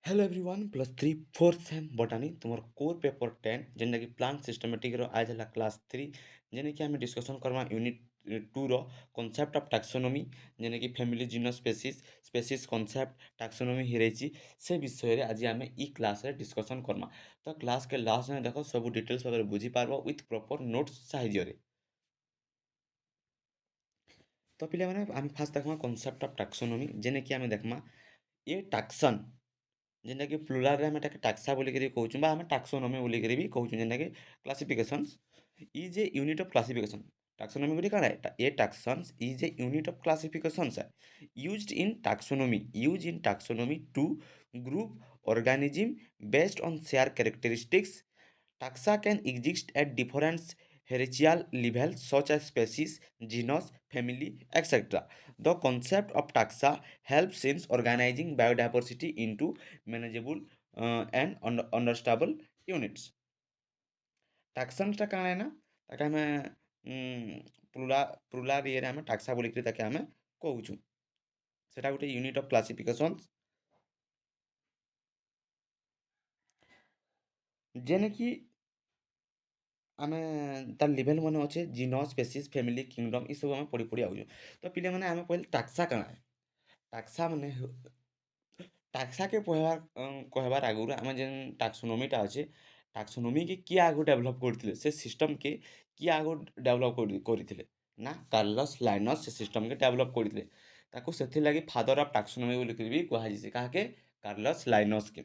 Hello everyone plus three fourth sem botany तुम core paper 10 जेनटा कि plant systematic आज है क्लास 3 जेने कि आम डिस्कसन करमा यूनिट 2 रो कॉन्सेप्ट ऑफ टैक्सोनॉमी जेने कि family genus species species concept taxonomy ही रही से विषय रे आज आम ई क्लास रे डिस्कसन करमा। तो क्लास के लास्ट में देखो सब डिटेल्स वगैरह बुझी पारबो विथ प्रॉपर नोट्स साहाय्य रे। तो पिले माने आम फास्ट देखमा कॉन्सेप्ट ऑफ टैक्सोनॉमी जेने कि आम देखमा ये टैक्सन जेनटा कि प्लुराल रे आम एटाके टाक्सा बोलिकरी कहूँ बा आम टाक्सोनॉमी बोलिकरी भी कहूँ जेनटा कि classifications is a unit of classification. Taxonomy बोली काଣା है ये taxons is a unit of classifications है use in taxonomy to group organism based on share characteristics. Taxa can exist at different hierarchical levels such as species, genus, family, etc. The concept of taxa helps in organizing biodiversity into manageable and understandable units. Taxonଟା କାଣା है ना ତାକେ ଆମେ plural ଇଏରେ ଆମେ ଟାକ୍ସା ବୋଲିକିରି ତାକେ ଆମେ କହୁଛୁ। ସେଟା ଗୋଟେ ୟୁନିଟ୍ ଅଫ୍ କ୍ଲାସିଫିକେସନ୍ ଯେନେ କି ଆମେ ତାର ଲେଭେଲ୍ ମାନେ ଅଛେ ଜିନସ୍ ସ୍ପେସିସ୍ ଫ୍ୟାମିଲି କିଙ୍ଗଡମ୍ ଇ ସବୁ ଆମେ ପଢ଼ି ପଢ଼ି ଆଉଛୁ। ତ ପିଲାମାନେ ଆମେ କହିଲେ ଟାକ୍ସା କାଣା ଏ ଟାକ୍ସା ମାନେ ଟାକ୍ସାକେ କହିବାର୍ ଆଗରୁ ଆମେ ଯେନ୍ ଟାକ୍ସୋନୋମିଟା ଅଛେ ଟାକ୍ସୋନୋମିକେ କିଏ ଆଗ ଡେଭଲପ୍ କରିଥିଲେ ସେ ସିଷ୍ଟମ୍କେ କିଏ ଆଗ ଡେଭଲପ୍ କରିଥିଲେ ନା କାର୍ଲସ୍ ଲାଇନସ୍ ସେ ସିଷ୍ଟମ୍କେ ଡେଭଲପ୍ କରିଥିଲେ। ତାକୁ ସେଥିର୍ଲାଗି ଫାଦର୍ ଅଫ୍ ଟାକ୍ସୋନୋମି ବୋଲିକିରି ବି କୁହାଯାଇସି କାହାକେ କାର୍ଲସ୍ ଲାଇନସ୍କେ।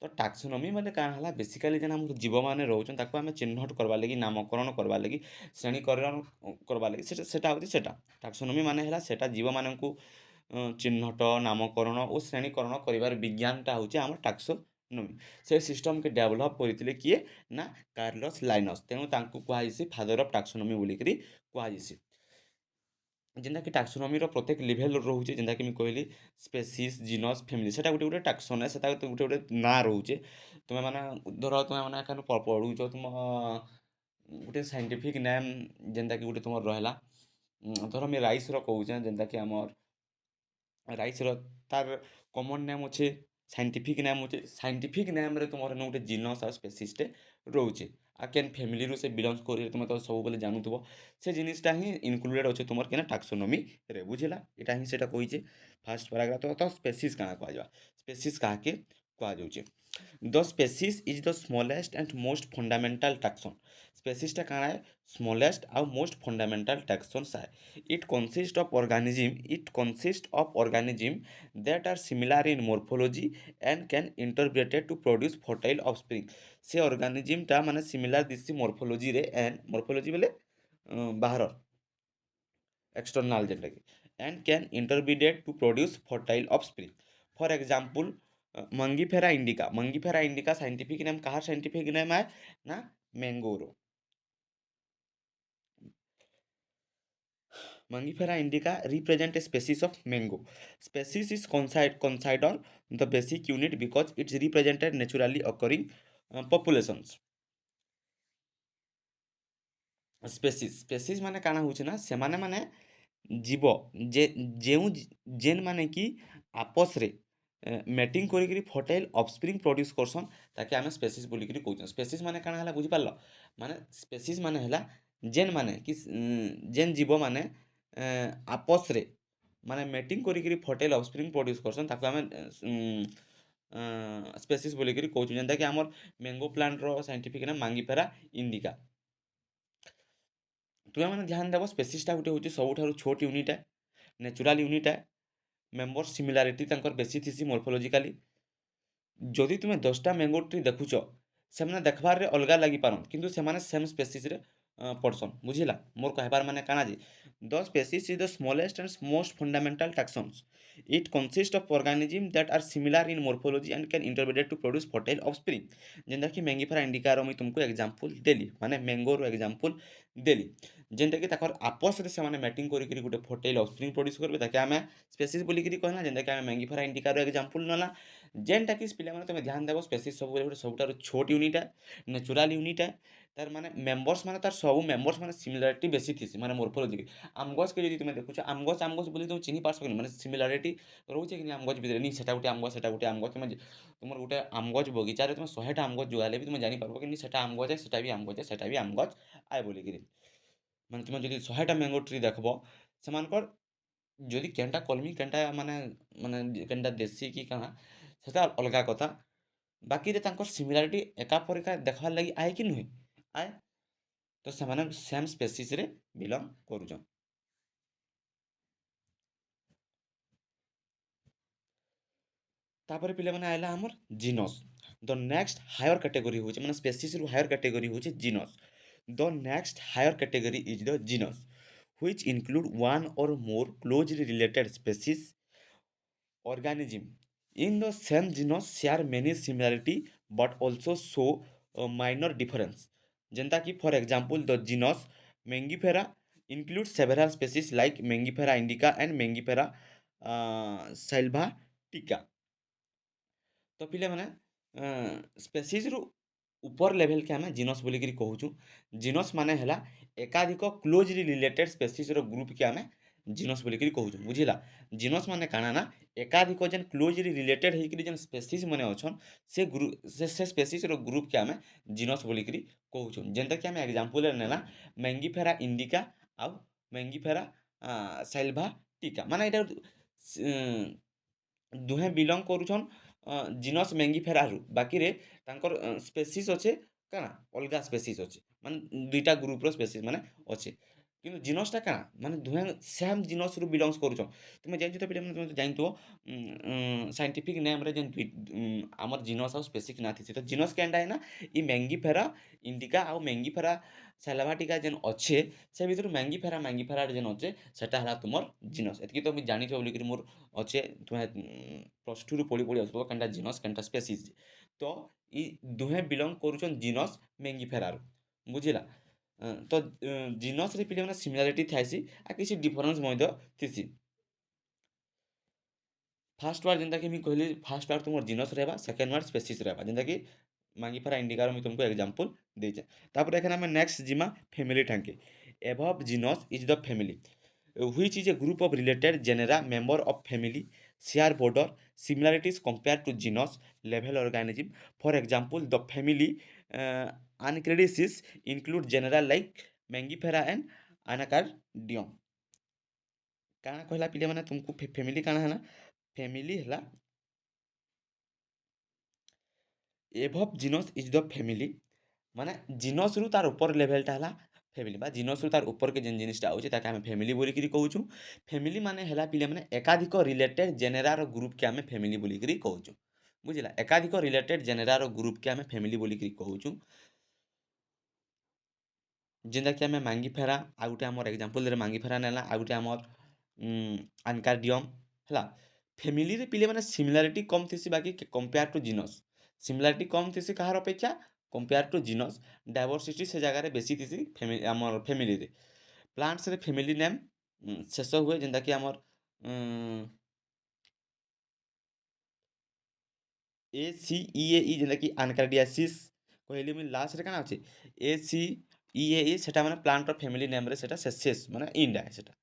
ତ ଟାକ୍ସୋନୋମି ମାନେ କାଣା ହେଲା ବେସିକାଲି ଯେନ୍ ଆମର ଜୀବମାନେ ରହୁଛନ୍ ତାକୁ ଆମେ ଚିହ୍ନଟ କରବାର୍ ଲାଗି ନାମକରଣ କରବାର୍ ଲାଗି ଶ୍ରେଣୀକରଣ କରବାର୍ ଲାଗି ସେଟା ହେଉଛି ସେଟା ଟାକ୍ସୋନୋମି ମାନେ ହେଲା ସେଟା ଜୀବମାନଙ୍କୁ ଚିହ୍ନଟ ନାମକରଣ ଓ ଶ୍ରେଣୀକରଣ କରିବାର ବିଜ୍ଞାନଟା ହେଉଛି ଆମର ଟାକ୍ସୋନୋମି। ସେ ସିଷ୍ଟମ୍କେ ଡେଭଲପ୍ କରିଥିଲେ କିଏ ନା କାର୍ଲସ୍ ଲାଇନସ୍ ତେଣୁ ତାଙ୍କୁ କୁହାଯାଇସି ଫାଦର୍ ଅଫ୍ ଟାକ୍ସୋନୋମି ବୋଲିକିରି କୁହାଯାଇସି। ଯେନ୍ଟାକି ଟାକ୍ସୋନୋମିର ପ୍ରତ୍ୟେକ ଲେଭେଲ୍ ରହୁଛେ ଯେନ୍ଟାକି ମୁଇଁ କହିଲି ସ୍ପେସିସ୍ ଜିନସ୍ ଫ୍ୟାମିଲି ସେଟା ଗୋଟେ ଗୋଟେ ଟାକ୍ସୋନ୍ ସେଟା ଗୋଟେ ଗୋଟେ ନାଁ ରହୁଛେ। ତୁମେମାନେ ଧର ତୁମେମାନେ ଏଖାନେ ପଢ଼ୁଛ ତୁମ ଗୋଟେ ସାଇଣ୍ଟିଫିକ୍ ନେମ୍ ଯେନ୍ଟାକି ଗୋଟେ ତୁମର ରହେଲା ଧର ମୁଇଁ ରାଇସ୍ର କହୁଛେଁ ଯେନ୍ଟାକି ଆମର୍ ରାଇସ୍ର ତାର୍ କମନ୍ ନେମ୍ ଅଛେ ସାଇଣ୍ଟିଫିକ୍ ନେମ୍ ଅଛେ ସାଇଣ୍ଟିଫିକ୍ ନେମ୍ରେ ତୁମର ଏନ ଗୋଟେ ଜିନସ୍ ଆଉ ସ୍ପେସିସ୍ଟେ ରହୁଛେ ଆଉ କେନ୍ ଫ୍ୟାମିଲିରୁ ସେ ବିଲଙ୍ଗସ୍ କରି ତୁମେ ତ ସବୁବେଲେ ଜାଣୁଥିବ ସେ ଜିନିଷଟା ହିଁ ଇନକ୍ଲୁଡେଡ୍ ଅଛେ ତୁମର କେନ ଟାକ୍ସୋନୋମିରେ ବୁଝିଲା ଏଇଟା ହିଁ ସେଟା କହିଛେ ଫାର୍ଷ୍ଟ ପାରାଗ୍ରାଫ ତ ସ୍ପେସିସ୍ କାଣା କୁହାଯିବା ସ୍ପେସିସ୍ କାହାକେ କୁହାଯାଉଛେ the species is the smallest and most fundamental taxon. ସ୍ପେସିସ୍ଟା କାଣା ଏ ସ୍ମଲେଷ୍ଟ ଆଉ ମୋଷ୍ଟ ଫଣ୍ଡାମେଣ୍ଟାଲ ଟାକ୍ସନ୍ସ ଆଏ। It consists of organism that are similar in morphology and can interbreed to produce fertile offspring। ସେ ଅର୍ଗାନିଜିମଟା ମାନେ ସିମିଲାର ଦିଶି ମର୍ଫୋଲୋଜିରେ ଏଣ୍ଡ ମର୍ଫୋଲୋଜି ବେଲେ ବାହାର external ଯେନ୍ଟାକି and can interbreed to produce fertile offspring। For example Mangifera indica scientific name କାହାର scientific name है ନା मैंगोरो। Mangifera indica represent a species of mango। Species is considered the basic unit because it's represented naturally occurring populations। Species ମାନେ କାଣା ହଉଛି ନା ସେମାନେ ମାନେ ଜୀବ ଯେଉଁ ଯେନ୍ ମାନେ କି ଆପସରେ ମେଟିଂ କରିକିରି ଫର୍ଟାଇଲ୍ ଅଫସ୍ପ୍ରିଙ୍ଗ ପ୍ରଡ୍ୟୁସ୍ କରସନ୍ ତାକେ ଆମେ ସ୍ପେସିସ୍ ବୋଲିକିରି କହୁଛନ୍। ସ୍ପେସିସ୍ ମାନେ କାଣା ହେଲା ବୁଝିପାରିଲ ମାନେ ସ୍ପେସିସ୍ ମାନେ ହେଲା ଯେନ୍ ମାନେ କି ଯେନ୍ ଜୀବମାନେ ଆପସରେ ମାନେ ମେଟିଂ କରିକିରି ଫର୍ଟାଇଲ୍ ଅଫସ୍ପ୍ରିଙ୍ଗ ପ୍ରଡ୍ୟୁସ୍ କରସନ୍ ତାକୁ ଆମେ ସ୍ପେସିସ୍ ବୋଲିକିରି କହୁଛୁ ଯେନ୍ଟାକି ଆମର ମ୍ୟାଙ୍ଗୋ ପ୍ଲାଣ୍ଟର ସାଇଣ୍ଟିଫିକ୍ ନେମ୍ ମାଙ୍ଗିଫେରା ଇଣ୍ଡିକା। ତୁମେ ମାନେ ଧ୍ୟାନ ଦେବ ସ୍ପେସିସ୍ଟା ଗୋଟେ ହେଉଛି ସବୁଠାରୁ ଛୋଟ unit natural unit member similarity ତାଙ୍କର ବେଶୀ ଥିସି ମର୍ଫୋଲୋଜିକାଲି। ଯଦି ତୁମେ 10ଟା ମ୍ୟାଙ୍ଗୋ ଟ୍ରି ଦେଖୁଛ ସେମାନେ ଦେଖବାର୍ରେ ଅଲଗା ଲାଗିପାରନ୍ କିନ୍ତୁ ସେମାନେ ସେମ୍ ସ୍ପେସିସ୍ରେ ପଡ଼ସନ୍ ବୁଝିଲା ମୋର୍ କହିବାର୍ ମାନେ କାଣା ଯେ the species is the smallest and most fundamental taxons. It consist of organism that are similar in morphology and can interbreed to produce fertile offspring. ଯେନ୍ଟାକି ମ୍ୟାଙ୍ଗିଫେରା ଇଣ୍ଡିକାର ମୁଇଁ ତୁମକୁ ଏକ୍ଜାମ୍ପଲ୍ ଦେଲି ମାନେ ମ୍ୟାଙ୍ଗୋର ଏକ୍ଜାମ୍ପଲ୍ ଦେଲି ଯେନ୍ଟାକି ତାଙ୍କର ଆପସରେ ସେମାନେ ମ୍ୟାଟିଂ କରିକିରି ଗୋଟେ ଫର୍ଟାଇଲ୍ ଅଫସ୍ପ୍ରିଙ୍ଗ ପ୍ରଡ୍ୟୁସ୍ କରିବେ ତାକେ ଆମେ ସ୍ପେସିସ୍ ବୋଲିକିରି କହିଲା ଯେନ୍ଟାକି ଆମେ ମ୍ୟାଙ୍ଗିଫେରା ଇଣ୍ଡିକାର ଏକ୍ଜାମ୍ପଲ୍ ନେଲା ଯେନ୍ଟାକି ପିଲାମାନେ ତୁମେ ଧ୍ୟାନ ଦେବ ସ୍ପେସିସ୍ ସବୁବେଳେ ଗୋଟେ ସବୁଠାରୁ ଛୋଟ ୟୁନିଟ୍ ନେଚୁରାଲ୍ ୟୁନିଟ୍ ତାର ମାନେ ମେମ୍ବର୍ସ ମାନେ ତାର ସବୁ ମେମ୍ବର୍ସ ମାନେ ସିମିଲାରିଟି ବେଶୀ ଥିସି ମାନେ ମୋର୍ଫୋଲୋଜି ଆମ୍ ଗଛ୍କେ ଯଦି ତୁମେ ଦେଖୁଛ ଆମ୍ ଗଛ ବୋଲି ତୁମେ ଚିହ୍ନି ପାର୍ସ କି ମାନେ ସିମିଲାରିଟି ରହୁଛେ କି ଆମ୍ ଗଛ ଭିତରେ ନି ସେଟା ଗୋଟେ ଆମ୍ ଗଛ ସେଟା ଗୋଟେ ଆମ୍ ଗଛ ତୁମେ ତୁମର ଗୋଟେ ଆମ୍ ଗଛ ବଗିଚାରେ ତୁମେ 100ଟା ଆମ୍ ଗଛ ଯୋଗାଇଲେ ବି ତୁମେ ଜାଣିପାରବ କି ସେଟା ଆମ୍ ଗଛ ସେଟା ବି ଆମ୍ ଗଛ ସେଟା ବି ଆମ୍ ଗଛ ଆଏ ବୋଲିକିରି ମାନେ ତୁମେ ଯଦି 100ଟା ମ୍ୟାଙ୍ଗୋ ଟ୍ରି ଦେଖବ ସେମାନଙ୍କର ଯଦି କେନ୍ଟା କଲମି କେନ୍ଟା ମାନେ ମାନେ କେନ୍ଟା ଦେଶୀ କି କାଣା ସେଟା ଅଲଗା କଥା ବାକିରେ ତାଙ୍କର ସିମିଲାରିଟି ଏକା ପରିକା ଦେଖବାର୍ ଲାଗି ଆଏ କି ନୁହେଁ ଆଏ ତ ସେମାନେ ସେମ୍ ସ୍ପେସିସ୍ରେ ବିଲଙ୍ଗ କରୁଛନ୍ ତାପରେ ପିଲାମାନେ ଆଇଲା ଆମର jeans the next higher category ହେଉଛି ମାନେ ସ୍ପେସିସ୍ରୁ ହାୟର କ୍ୟାଟେଗୋରୀ ହେଉଛି jeans the next higher category is the jeans which include one or more closely related species organism in the same genus share many similarity but also show a minor difference ଯେନ୍ତା କି for example the genus Mangifera includes several species like Mangifera indica and Mangifera sylvatica ତ ପିଲାମାନେ ସ୍ପେସିସ୍ରୁ ଉପର ଲେଭେଲ୍କେ ଆମେ jeans ବୋଲିକିରି କହୁଛୁ jeans ମାନେ ହେଲା ଏକାଧିକ କ୍ଲୋଜ୍ଲି ରିଲେଟେଡ୍ ସ୍ପେସିସ୍ର ଗ୍ରୁପ୍କେ ଆମେ ଜିନସ୍ ବୋଲିକିରି କହୁଛୁ ବୁଝିଲା ଜିନସ୍ ମାନେ କାଣା ନା ଏକାଧିକ ଯେନ୍ କ୍ଲୋଜ୍ଲି ରିଲେଟେଡ୍ ହେଇକିରି ଯେନ୍ ସ୍ପେସିସ୍ ମାନେ ଅଛନ୍ ସେ ସ୍ପେସିସ୍ର ଗ୍ରୁପ୍କେ ଆମେ ଜିନସ୍ ବୋଲିକିରି କହୁଛୁ ଯେନ୍ତାକି ଆମେ ଏକ୍ଜାମ୍ପଲ୍ରେ ନେଲା ମେଙ୍ଗିଫେରା ଇଣ୍ଡିକା ଆଉ ମେଙ୍ଗିଫେରା ସାଇଲ୍ଭାଟିକା ମାନେ ଏଇଟା ଦୁହେଁ ବିଲଙ୍ଗ କରୁଛନ୍ ଜିନସ୍ ମେଙ୍ଗିଫେରାରୁ ବାକିରେ ତାଙ୍କର ସ୍ପେସିସ୍ ଅଛେ କାଣା ଅଲଗା ସ୍ପେସିସ୍ ଅଛେ ମାନେ ଦୁଇଟା ଗ୍ରୁପ୍ର ସ୍ପେସିସ୍ ମାନେ ଅଛେ କିନ୍ତୁ ଜିନସ୍ଟା କାଣା ମାନେ ଦୁହେଁ ସେମ୍ ଜିନସ୍ରୁ ବିଲଙ୍ଗସ୍ କରୁଛନ୍ ତୁମେ ଜାଣିଛ ତ ପିଲାମାନେ ତୁମେ ତ ଜାଣିଥିବ ସାଇଣ୍ଟିଫିକ୍ ନେମ୍ରେ ଯେନ୍ ଆମର ଜିନସ୍ ଆଉ ସ୍ପେସିଫିକ୍ ନା ଥିସି ତ ଜିନସ୍ କେନ୍ଟା ନା ଇ ମେଙ୍ଗିଫେରା ଇଣ୍ଡିକା ଆଉ ମେଙ୍ଗିଫେରା ସାଲାଭାଟିକା ଯେନ୍ ଅଛେ ସେ ଭିତରୁ ମେଙ୍ଗିଫେରା ଯେନ୍ ଅଛେ ସେଟା ହେଲା ତୁମର ଜିନସ୍ ଏତିକି ତ ମୁଇଁ ଜାଣିଛ ବୋଲିକିରି ମୋର୍ ଅଛେ ତୁମେ ପ୍ଲସ୍ ଟୁରୁ ପଢ଼ି ଆସୁଥିବ କେନ୍ଟା ଜିନସ୍ କେନ୍ଟା ସ୍ପେସିସ୍ ତ ଇ ଦୁହେଁ ବିଲଙ୍ଗ କରୁଛନ୍ ଜିନସ୍ ମେଙ୍ଗିଫେରାରୁ ବୁଝିଲା ତ ଜିନସ୍ରେ ପିଲାମାନେ ସିମିଲାରିଟି ଥାଇସି ଆଉ କିଛି ଡିଫରେନ୍ସ ମଧ୍ୟ ଥିସି ଫାର୍ଷ୍ଟ ୱାର୍ଡ଼ ଯେନ୍ତାକି ମୁଇଁ କହିଲି ଫାର୍ଷ୍ଟ ୱାର୍ଡ଼ ତୁମର ଜିନସ୍ ରହିବା ସେକେଣ୍ଡ ୱାର୍ଡ଼ ସ୍ପେସିସ୍ ରହିବା ଯେନ୍ତାକି ମାଙ୍ଗିଫେରା ଇଣ୍ଡିକାର ମୁଇଁ ତୁମକୁ ଏକ୍ଜାମ୍ପଲ୍ ଦେଇଛେ ତାପରେ ଏখানে ଆମେ ନେକ୍ସଟ ଯିମା ଫ୍ୟାମିଲି ଠାଙ୍କେ ଏଭଭ୍ genus is the family which is a group of related genera member of family share border similarities compared to genus level organism for example the family Anacreonsis include genera like Mangifera and Anacardium କାଣା କହିଲା ପିଲାମାନେ ତୁମକୁ family କାଣା ହେଲା family ହେଲା ଏଭଭ୍ genus is the family ମାନେ ଜିନସ୍ରୁ ତାର ଉପର ଲେଭେଲଟା ହେଲା ଫ୍ୟାମିଲି ବା ଜିନସ୍ରୁ ତାର ଉପରକେ ଯେନ୍ ଜିନିଷଟା ଆଉଛେ ତାକେ ଆମେ ଫ୍ୟାମିଲି ବୋଲିକିରି କହୁଛୁ ଫ୍ୟାମିଲି ମାନେ ହେଲା ପିଲାମାନେ ଏକାଧିକ ରିଲେଟେଡ୍ ଜେନେରାର ଗ୍ରୁପ୍କେ ଆମେ ଫ୍ୟାମିଲି ବୋଲିକିରି କହୁଛୁ ବୁଝିଲା ଏକାଧିକ ରିଲେଟେଡ୍ ଜେନେରାର ଗ୍ରୁପ୍କେ ଆମେ ଫ୍ୟାମିଲି ବୋଲିକିରି କହୁଛୁ ଯେନ୍ତାକି ଆମେ ମାଙ୍ଗିଫେରା ଆଉ ଗୋଟେ ଆମର ଏକ୍ଜାମ୍ପଲ୍ରେ ମାଙ୍ଗିଫେରା ନେଲା ଆଉ ଗୋଟେ ଆମର ଆନକାର୍ଡିୟମ୍ ହେଲା ଫ୍ୟାମିଲିରେ ପିଲାମାନେ ସିମିଲାରିଟି କମ୍ ଥିସି ବାକି କମ୍ପେୟାର ଟୁ ଜିନସ୍ ସିମିଲାରିଟି କମ୍ ଥିସି କାହାର ଅପେକ୍ଷା କମ୍ପେୟାର ଟୁ ଜିନସ୍ ଡାଇଭର୍ସିଟି ସେ ଜାଗାରେ ବେଶୀ ଥିସି ଆମର ଫ୍ୟାମିଲିରେ ପ୍ଲାଣ୍ଟସରେ ଫ୍ୟାମିଲି ନେମ୍ ଶେଷ ହୁଏ ଯେନ୍ତାକି ଆମର ଏ ସି ଇ ଏ ଇ ଯେନ୍ତାକି ଆନକାର୍ଡିଆସିସ୍ କହିଲି ମୁଇଁ ଲାଷ୍ଟରେ କାଣା ଅଛି ଏ ସି ଇ ଏ ଇ ସେଟା ମାନେ ପ୍ଲାଣ୍ଟର ଫ୍ୟାମିଲି ନେମ୍ରେ ସେଟା ଶେଷ ମାନେ ଇଣ୍ଡ ଆଏ ସେଟା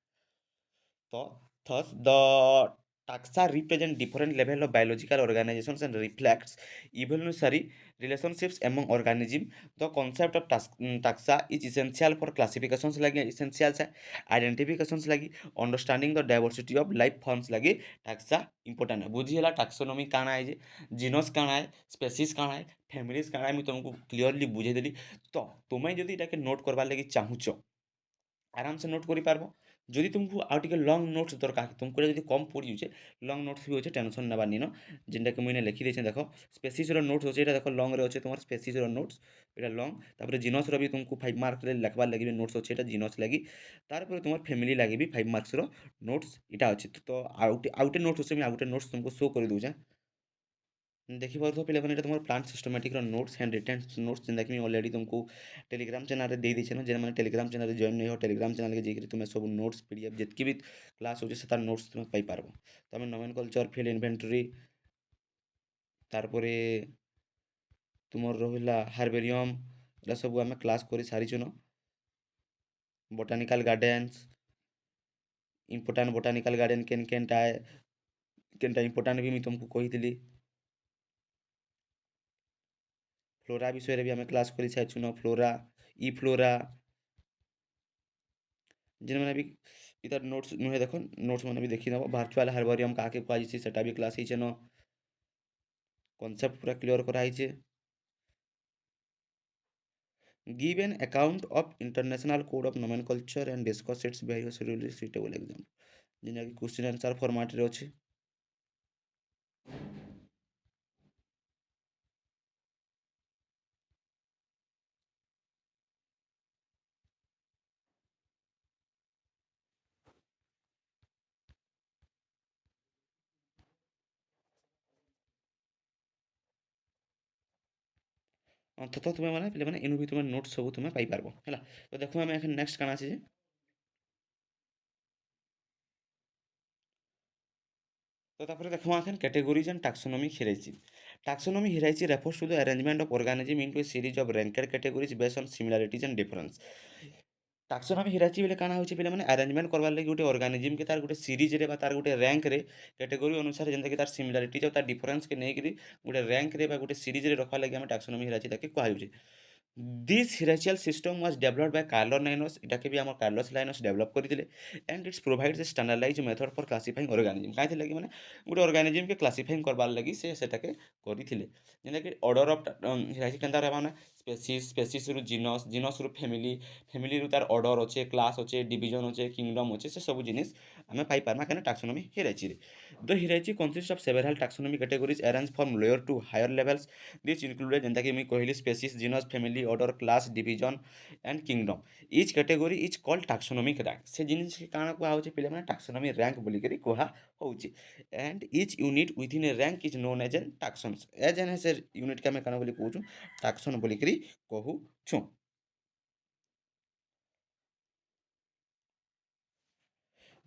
Thus, the taxa represent different level of biological organizations and reflects evolutionary relationships among organisms. The concept of taxa is essential for classifications lagi essential se identifications lagi understanding the diversity of life forms lagi taxa important है बुझी ହେଲା taxonomy କାଣା है जे genus କାଣା है species କାଣା है families କାଣା है ମୁଁ ତୁମକୁ କ୍ଲିୟରଲି ବୁଝେଇ ଦେଲି ତ ତୁମେ ଯଦି ଏଟାକେ ନୋଟ୍ କରବାର୍ ଲାଗି ଚାହୁଁଛ ଆରାମସେ ନୋଟ୍ କରିପାରବ ଯଦି ତୁମକୁ ଆଉ ଟିକେ ଲଙ୍ଗ୍ ନୋଟ୍ସ ଦରକାର ତୁମକୁ ଯଦି କମ୍ ପଡ଼ିଯାଉଛେ ଲଙ୍ଗ୍ ନୋଟ୍ସ ବି ଅଛେ ଟେନସନ୍ ନେବାର ନିନ ଯେନ୍ଟାକି ମୁଇଁ ଲେଖିଦେଇଛେ ଦେଖ ସ୍ପେସିସ୍ର ନୋଟ୍ସ ଅଛେ ଏଇଟା ଦେଖ ଲଙ୍ଗ୍ରେ ଅଛେ ତୁମର ସ୍ପେସିସ୍ର ନୋଟ୍ସ ଏଇଟା ଲଙ୍ଗ୍ ତାପରେ ଜିନସ୍ର ବି ତୁମକୁ 5 ମାର୍କରେ ଲେଖବାର୍ ଲାଗି ବି ନୋଟ୍ସ ଅଛେ ଏଇଟା ଜିନସ୍ ଲାଗି ତାରପରେ ତୁମର ଫ୍ୟାମିଲି ଲାଗି ବି 5 ମାର୍କସର ନୋଟ୍ସ ଇଟା ଅଛି ତ ଆଉ ଗୋଟେ ନୋଟ୍ସ ଅଛେ ମୁଇଁ ଆଉ ଗୋଟେ ନୋଟ୍ସ ତୁମକୁ ଶୋ କରିଦେଉଛେ ଦେଖିପାରୁଥିବ ପିଲାମାନେ ଏଇଟା ତୁମର ପ୍ଲାଣ୍ଟ ସିଷ୍ଟମେଟିକ୍ର ନୋଟ୍ସ ହ୍ୟାଣ୍ଡ ରିଟେନ୍ ନୋଟ୍ସ ଯେନ୍ଟାକି ମୁଇଁ ଅଲରେଡ଼ି ତୁମକୁ ଟେଲିଗ୍ରାମ ଚ୍ୟାନେଲ୍ରେ ଦେଇଦେଇଛେ ଯେନ୍ମାନେ ଟେଲିଗ୍ରାମ ଚ୍ୟାନେଲ୍ରେ ଜଏନ୍ ନେଇ ଟେଲିଗ୍ରାମ ଚ୍ୟାନେଲ୍କେ ଯାଇକରି ତୁମେ ସବୁ ନୋଟ୍ସ PDF ଯେତ୍କି ବି କ୍ଲାସ୍ ହେଉଛି ସେ ତାର ନୋଟ୍ସ ତୁମେ ପାଇପାରବ ତୁମେ ନମେନକଲଚର୍ ଫିଲ୍ଡ ଇନଭେଣ୍ଟରି ତାରପରେ ତୁମର ରହିଲା ହାର୍ବେରିୟମ୍ ଏଟା ସବୁ ଆମେ କ୍ଲାସ୍ କରି ସାରିଛୁନ। ବୋଟାନିକାଲ୍ ଗାର୍ଡେन्स, ଇମ୍ପୋର୍ଟାଣ୍ଟ ବୋଟାନିକାଲ୍ ଗାର୍ଡେନ୍ କେନ୍ଟା ଏ, କେନ୍ଟା ଇମ୍ପୋର୍ଟାଣ୍ଟ ବି ମୁଇଁ ତମକୁ କହିଥିଲି। ଫ୍ଲୋରା ବିଷୟରେ ବି ଆମେ କ୍ଲାସ୍ କରି ସାରିଛୁନ। ଫ୍ଲୋରା, ଇ ଫ୍ଲୋରା, ଯେନ୍ମାନେ ବି ଇତାର ନୋଟ୍ସ ନୁହେଁ ଦେଖନ୍, ନୋଟ୍ସ ମାନେ ବି ଦେଖିନେବ। ଭାର୍ଚୁଆଲ୍ ହାର୍ବରିୟମ୍ କାହାକେ କୁହାଯାଏସି ସେଟା ବି କ୍ଲାସ୍ ହେଇଛେନ। କନସେପ୍ଟ ପୁରା clear କରାହେଇଛେ। Give an account of international code of nomenclature and discuss its various really suitable example, ଯେନ୍ଟାକି କ୍ୱେଶ୍ଚିନ୍ ଆନ୍ସର୍ ଫର୍ମାଟ୍ରେ ଅଛି। ଅନ୍ତତଃ ତୁମେ ମାନେ ପିଲାମାନେ ଇନୁ ବି ତୁମେ ନୋଟ୍ ସବୁ ତୁମେ ପାଇପାରବ ହେଲା। ତ ଦେଖୁ ଆମେ ଏଖାନେ ନେକ୍ସଟ କାଣା ଅଛି ଯେ, ତ ତାପରେ ଦେଖମା ଏଖାନେ categories and taxonomy hierarchy. Taxonomy hierarchy refers to the arrangement of organism into a series of ranked categories based on similarities and difference. टाक्सोनॉमी हिराची बेले काଣା होचे पिले माने अरेंजमेंट करबार लागि गुटे ऑर्गेनिज्म के तार गुटे सीरीज रे बा तार गुटे रैंक रे कैटेगरी अनुसार जेंता कि तार सिमिलरिटीज और तार डिफरेंस के नै करी गुटे रैंक रे बा गुटे सीरीज रे रखवा लागि हम टाक्सोनॉमी हिराची ताके कुहा होचे। This hierarchical system was developed by Carolus Linnaeus, इटाके भी हमर कार्लोस लाइनस डेवलप करिथिले। And its provides a standardised method for classifying organism, काहे थिला कि माने गुटे ऑर्गेनिज्म के क्लासिफाइंग करबार लागि से सेटाके करिथिले। जेंता कि ऑर्डर ऑफ हिराची केनता रहबा माने स्पेसीज, स्पेसीज रु जीनस, जीनस रु फैमिली, फैमिली रु तार ऑर्डर अच्छे, क्लास अच्छे, डिवीजन अच्छे, किंगडम अच्छे, से सब जिनिस आमे पाई पारमा केन टाक्सोनॉमी हिराची रे। The hierarchy consist of several taxonomy categories arrange from lower to higher levels. This included जेंता कि मुई कहली species, genus, family, order, class, division and kingdom. Each category is called taxonomic rank. से जिनिस के काना कुहा होचे पिले माने टाक्सोनॉमी रैंक बोली करी कुहा होचे। And each unit within a rank is known as an taxons. As an से यूनिट के हमें काना बोली कहूछु टाक्सन बोली करी कहूछु।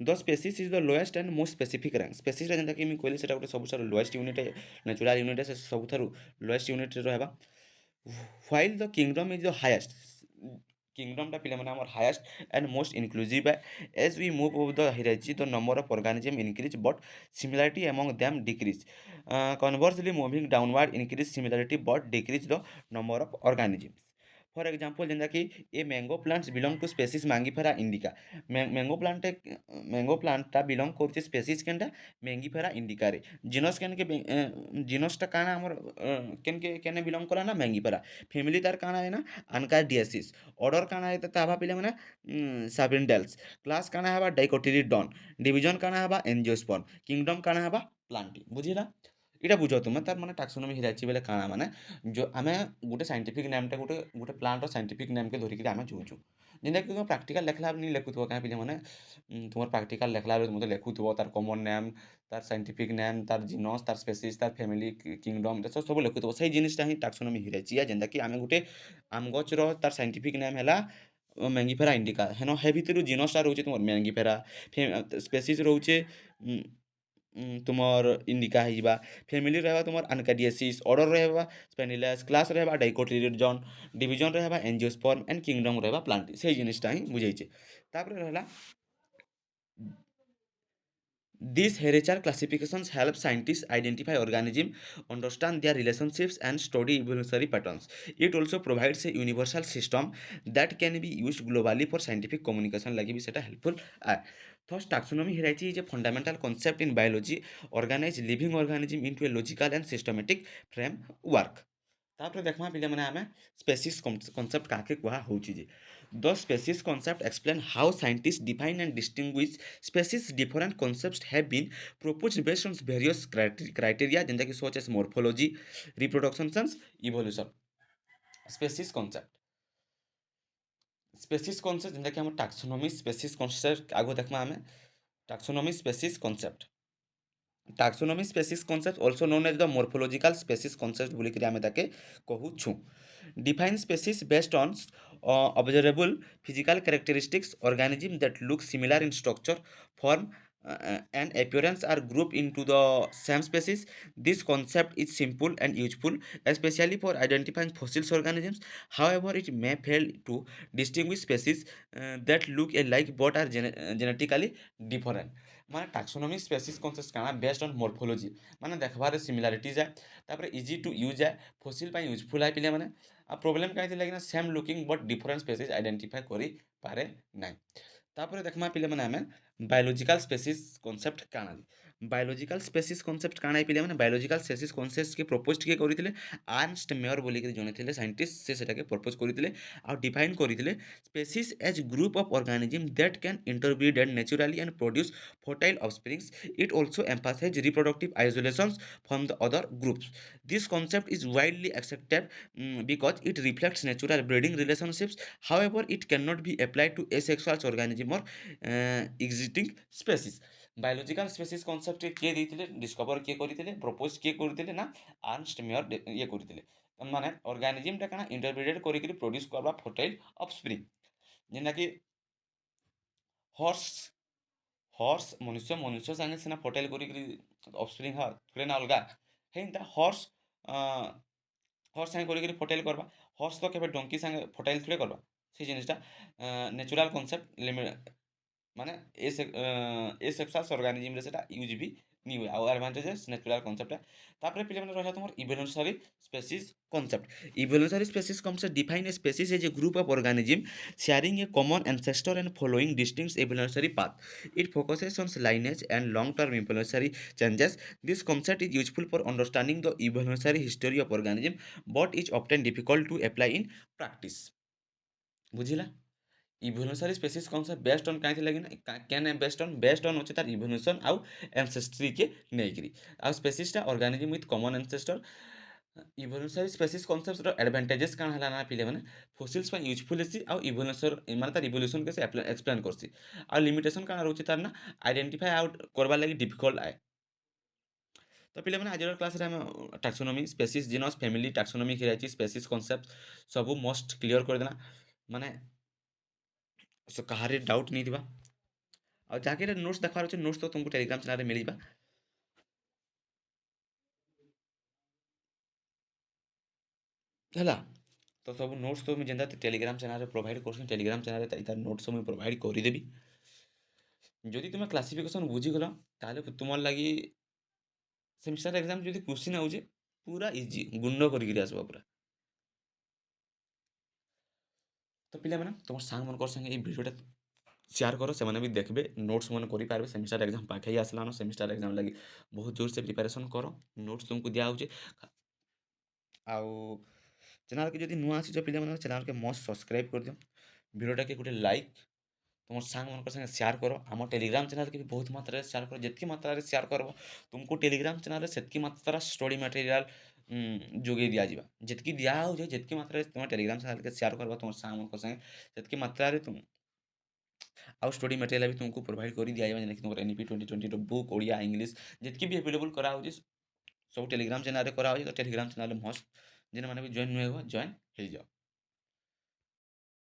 The species is the lowest and most specific rank. Species जेनता कि मुई कहली सेटा गोटे सबुठारु लोएस्ट यूनिट है, नेचुरल यूनिट है, से सबुठारु लोएस्ट यूनिट रे रहबा। While the kingdom is the highest. Kingdom टा पिले माने हमर हाईएस्ट एंड मोस्ट इंक्लूसिव है। As we move over the hierarchy the number of organism increase but similarity among them decrease. Conversely moving downward increase similarity but decrease the number of organism. For example जेंता कि a mango plants belong to species Mangifera indica. Mango प्लांटटा belong करछे species केनटा Mangifera indica रे। Genus केन के जीनसटा काना हमर केन के केने बिलोंग करा ना मैंगिफेरा। फैमिली तार काना है ना अनकार्डियसिस। ऑर्डर काना है ताबा पिले माने साबिनडेल्स। क्लास काना हबा डाइकोटिलिडोन। डिवीजन काना हबा एंजियोस्पर्म। किंगडम काना हबा प्लांटी। बुझिला इटा बुझ तुमे तार माने टाक्सोनॉमी हिराची बेले काना माने जो आमे गुटे साइंटिफिक नेम टा गुटे प्लांट रो साइंटिफिक नेम के धरि कि आमे जोजु। जेंता कि तुम प्रैक्टिकल लेखला नि लेखुथबो काहे पिले माने तुमर प्रैक्टिकल लेखला रे तुम लेखुथबो तार कॉमन नेम, तार साइंटिफिक नेम, तार जीनस, तार स्पेसीज, तार फैमिली, किंगडम सब लेखुथबो। सही जिनिसटा ही टाक्सोनॉमी हिराची या जेंता कि आमे गुटे आम गछ रो तार साइंटिफिक नेम हैला मैंगिफेरा इंडिका। हेनो हे भितरु जीनसटा रहउचे तुमर मैंगिफेरा। स्पेसीज रहउचे तुमर इंडिका हिबा। फैमिली रहबा तुमर अनकार्डियसिस। ऑर्डर रहबा स्पेनिलेस। क्लास रहबा डाइकोटिलिडोन। डिवीजन रहबा एंजियोस्पर्म एंड किंगडम रहबा प्लांटी। सही जिनिसटा ही बुझाइछे। तापरे रहला these hierarchical classifications help scientists identify organisms, understand their relationships, and study evolutionary patterns. It also provides a universal system that can be used globally for scientific communication. लगी भी सेटा helpful है. Thus, taxonomy hierarchy is a fundamental concept in biology, organize living organism into a logical and systematic framework. तापर देखमा पिले माने आमे species concept काके कुहा होची जे the species concept explain how scientist define and distinguish species different concepts have been proposed based on various criteria जेंता कि such as morphology, reproduction and evolution. Species concept जेंता कि हम टैक्सोनॉमी स्पेसीज कॉन्सेप्ट आगो देखमा आमे taxonomy species concept Taxonomy species concept also known as the morphological species concept बोली करी आमे ताके कहू छु. Define species based on observable physical characteristics organism that look similar in structure, form and appearance are grouped into the same species. This concept is simple and useful, especially for identifying fossil organisms. However, it may fail to distinguish species that look alike but are genetically different. মানে টাক্সোনমি species concept কাଣା based on মর্ফোଲୋଜି মানে দেখବାରେ similarity ଯାଏ ତାପରେ easy two use ଯାଏ fossil ପାଇଁ useful ଆଏ ପିଲାମାନେ ଆଉ problem କାହିଁ ଥିଲା କିନା same looking but different species identify କରିପାରେ ନାହିଁ ତାପରେ ଦେଖମା ପିଲାମାନେ ଆମେ ବାୟୋଲୋଜିକାଲ ସ୍ପେସିସ୍ କନସେପ୍ଟ କାଣା ବାୟୋଲୋଜିକାଲ ସ୍ପେସିସ୍ କନସେପ୍ଟ କାଣା ପିଲାମାନେ ବାୟୋଲୋଜିକାଲ ସ୍ପେସିସ୍ କନସେପ୍ଟ ପ୍ରପୋଜ କିଏ କରିଥିଲେ ଆର୍ନଷ୍ଟ ମେୟର ବୋଲିକିରି ଜଣେ ଥିଲେ ସାଇଣ୍ଟିଷ୍ଟ ସେ ସେଟାକେ ପ୍ରପୋଜ କରିଥିଲେ ଆଉ ଡିଫାଇନ୍ କରିଥିଲେ species as group of organism that can interbreed and naturally and produce fertile offsprings. It also emphasizes reproductive isolations from the other groups. This concept is widely accepted because it reflects natural breeding relationships. However, it cannot be applied to asexual organisms or existing species. Biological species concept କିଏ ଦେଇଥିଲେ discover କିଏ କରିଥିଲେ propose କିଏ କରିଥିଲେ ନା Ernst mayor ଇଏ କରିଥିଲେ ମାନେ ଅର୍ଗାନିଜିମଟା କାଣା ଇଣ୍ଟରପ୍ରିଟେଡ୍ କରିକିରି ପ୍ରଡ୍ୟୁସ୍ କରବା ଫର୍ଟାଇଲ୍ ଅଫ୍ସ୍ପ୍ରିଙ୍ଗ ଯେନ୍ଟାକି ହର୍ସ ମନୁଷ୍ୟ ସାଙ୍ଗେ ସିନା ଫର୍ଟାଇଲ୍ କରିକିରି ଅଫ୍ସ୍ପ୍ରିଙ୍ଗ ହଁ ଥୋଡ଼େ ନା ଅଲଗା ହେନ୍ତା ହର୍ସ ସାଙ୍ଗେ କରିକିରି ଫର୍ଟାଇଲ୍ କରବା ହର୍ସ ତ କେବେ ଡଙ୍କି ସାଙ୍ଗେ ଫର୍ଟାଇଲ୍ ଥୋଡ଼େ କରବା ସେ ଜିନିଷଟା ନ୍ୟାଚୁରାଲ୍ କନସେପ୍ଟ ମାନେ ଏସେକ୍ସୁଆଲ୍ସ ଅର୍ଗାନିଜିମ୍ରେ ସେଟା ୟୁଜ୍ ବି ନି ହୁଏ ଆଉ ଆଡ଼ଭାଣ୍ଟେଜେସ୍ ନ୍ୟାଚୁରାଲ୍ କନସେପ୍ଟଟା ତାପରେ ପିଲାମାନେ ରହିଲା ତୁମର evolutionary species concept evolutionary species concept define a species as a group of organism sharing a common ancestor and following distinct evolutionary path. It focuses on lineage and long-term evolutionary changes. This concept is useful for understanding the evolutionary history of organism, but is often difficult to apply in practice. ବୁଝିଲା evolutionary species concept based on କାହିଁ ଥିଲା କି କେନ୍ based on ଅଛି ତାର evolution ଆଉ ଆନ୍ସେଷ୍ଟ୍ରିକେ ନେଇକିରି ଆଉ ସ୍ପେସିସ୍ଟା organism with common ancestor evolutionary species କନସେପ୍ଟର ଆଡ଼ଭାଣ୍ଟେଜେସ୍ କାଣା ହେଲା ନା ପିଲାମାନେ ଫସିଲ୍ସ ପାଇଁ ୟୁଜଫୁଲ୍ ହେସି ଆଉ ଇଭଲ୍ୟୁସନ୍ ମାନେ ତାର ଇଭଲ୍ୟୁସନ୍କେ ସେ ଏକ୍ସପ୍ଲେନ୍ କରସି ଆଉ ଲିମିଟେସନ୍ କାଣା ରହୁଛି ତାର ନା ଆଇଡେଣ୍ଟିଫାଏ ଆଉଟ୍ କରବାର୍ ଲାଗି ଡିଫିକଲ୍ଟ ଆଏ ତ ପିଲାମାନେ ଆଜିର କ୍ଲାସ୍ରେ ଆମେ ଟାକ୍ସୋନୋମି ସ୍ପେସିସ୍ ଜିନସ୍ ଫ୍ୟାମିଲି ଟାକ୍ସୋନୋମି ହେଇଯାଇଛି ସ୍ପେସିସ୍ କନସେପ୍ଟ ସବୁ ମଷ୍ଟ କ୍ଲିୟର କରିଦେଲା ମାନେ କାହାରି ଡାଉଟ୍ ନେଇଥିବା ଆଉ ଯାହାକି ନୋଟ୍ସ ଦେଖବାର ଅଛି ନୋଟ୍ସ ତ ତୁମକୁ ଟେଲିଗ୍ରାମ ଚ୍ୟାନେଲରେ ମିଳିବା ହେଲା ତ ସବୁ ନୋଟ୍ସ ତ ମୁଇଁ ଯେନ୍ତା ଟେଲିଗ୍ରାମ ଚ୍ୟାନେଲରେ ପ୍ରୋଭାଇଡ଼ କରୁଛି ଟେଲିଗ୍ରାମ ଚ୍ୟାନେଲରେ ତାର ନୋଟ୍ସ ମୁଇଁ ପ୍ରୋଭାଇଡ଼ କରିଦେବି ଯଦି ତୁମେ କ୍ଲାସିଫିକେସନ୍ ବୁଝିଗଲ ତାହେଲେ ତୁମର ଲାଗି ସେମିଷ୍ଟାର ଏକ୍ଜାମ ଯଦି କ୍ୱେଶ୍ଚିନ୍ ଆଉଛେ ପୁରା ଇଜି ଗୁଣ୍ଡ କରିକିରି ଆସିବ ପୁରା ତ ପିଲାମାନେ ତୁମର ସାଙ୍ଗମାନଙ୍କର ସାଙ୍ଗେ ଏଇ ଭିଡ଼ିଓଟା ସେୟାର କର ସେମାନେ ବି ଦେଖିବେ ନୋଟ୍ସ ମାନେ କରିପାରିବେ ସେମିଷ୍ଟାର ଏକ୍ଜାମ ପାଖେଇ ଆସିଲାନ ସେମିଷ୍ଟାର ଏକ୍ଜାମ ଲାଗି ବହୁତ ଜୋରସେ ପ୍ରିପାରେସନ୍ କର ନୋଟ୍ସ ତୁମକୁ ଦିଆହେଉଛି ଆଉ ଚ୍ୟାନେଲ୍କେ ଯଦି ନୂଆ ଆସିଛ ପିଲାମାନଙ୍କ ଚ୍ୟାନେଲ୍କେ ମଷ୍ଟ ସବସ୍କ୍ରାଇବ୍ କରିଦିଅ ଭିଡ଼ିଓଟାକେ ଗୋଟେ ଲାଇକ୍ ତୁମର ସାଙ୍ଗମାନଙ୍କ ସାଙ୍ଗେ ସେୟାର କର ଆମ ଟେଲିଗ୍ରାମ ଚ୍ୟାନେଲ୍କେ ବି ବହୁତ ମାତ୍ରାରେ ସେୟାର କର ଯେତିକି ମାତ୍ରାରେ ସେୟାର କରବ ତୁମକୁ ଟେଲିଗ୍ରାମ ଚ୍ୟାନେଲ୍ରେ ସେତିକି ମାତ୍ରା ଷ୍ଟଡ଼ି ମ୍ୟାଟେରିଆଲ୍ ଯୋଗାଇ ଦିଆଯିବା ଯେତିକି ଦିଆହେଉଛି ଯେତିକି ମାତ୍ରାରେ ତୁମେ ଟେଲିଗ୍ରାମ ଚ୍ୟାନେଲ୍କେ ସେୟାର କରବ ତୁମର ସାଙ୍ଗମାନଙ୍କ ସାଙ୍ଗେ ସେତିକି ମାତ୍ରାରେ ଆଉ ଷ୍ଟଡ଼ି ମେଟେରିଆଲ୍ ବି ତୁମକୁ ପ୍ରୋଭାଇଡ଼ କରି ଦିଆଯିବ ଯେମିତିକି ତୁମର NEP 2020ର ବୁକ୍ ଓଡ଼ିଆ ଇଂଲିଶ ଯେତିକି ବି ଆଭେଲେବୁଲ୍ କରାହେଉଛି ସବୁ ଟେଲିଗ୍ରାମ ଚ୍ୟାନେଲ୍ରେ କରାହେଉଛି ତ ଟେଲିଗ୍ରାମ ଚ୍ୟାନେଲ୍ରେ ମଷ୍ଟ ଯେନ୍ମାନେ ବି ଜଏନ୍ ନୁହେଁ ଜଏନ୍ ହେଇଯାଅ